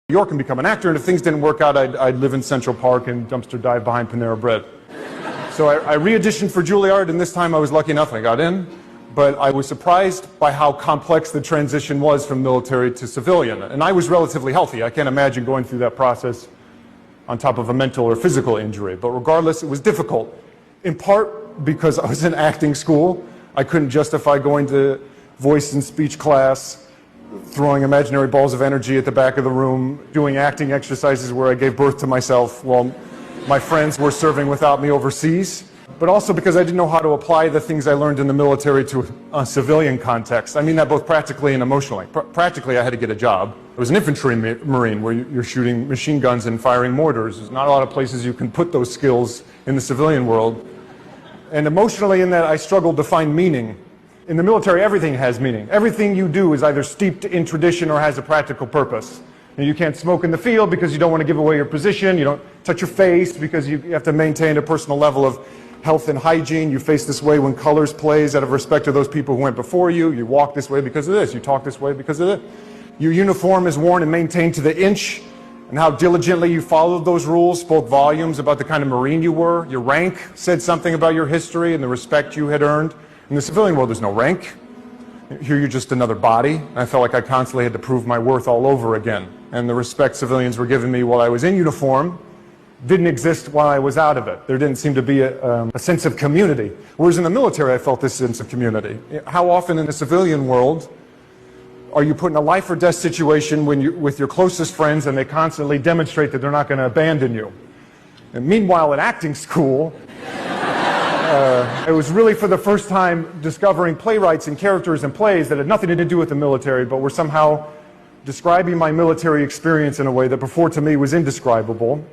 New York and become an actor, and if things didn't work out, I'd live in Central Park and dumpster dive behind Panera Bread. So I re-auditioned for Juilliard, and this time I was lucky enough, I got in, but I was surprised by how complex the transition was from military to civilian. And I was relatively healthy. I can't imagine going through that process on top of a mental or physical injury. But regardless, it was difficult, in part because I was in acting school. I couldn't justify going to voice and speech class, throwing imaginary balls of energy at the back of the room, doing acting exercises where I gave birth to myself while my friends were serving without me overseas. But also because I didn't know how to apply the things I learned in the military to a civilian context. I mean that both practically and emotionally. Practically, I had to get a job. I was an infantry marine where you're shooting machine guns and firing mortars. There's not a lot of places you can put those skills in the civilian world. And emotionally, in that I struggled to find meaning. In the military, everything has meaning. Everything you do is either steeped in tradition or has a practical purpose. You can't smoke in the field because you don't want to give away your position. You don't touch your face because you have to maintain a personal level of health and hygiene. You face this way when colors plays out of respect to those people who went before you. You walk this way because of this. You talk this way because of this. Your uniform is worn and maintained to the inch, and how diligently you followed those rules spoke volumes about the kind of Marine you were. Your rank said something about your history and the respect you had earned. In the civilian world, there's no rank. Here you're just another body. I felt like I constantly had to prove my worth all over again. And the respect civilians were giving me while I was in uniform didn't exist while I was out of it. There didn't seem to be a sense of community. Whereas in the military, I felt this sense of community. How often in the civilian world are you put in a life or death situation with your closest friends and they constantly demonstrate that they're not going to abandon you? And meanwhile, at acting school, it was really for the first time discovering playwrights and characters and plays that had nothing to do with the military, but were somehow describing my military experience in a way that before to me was indescribable.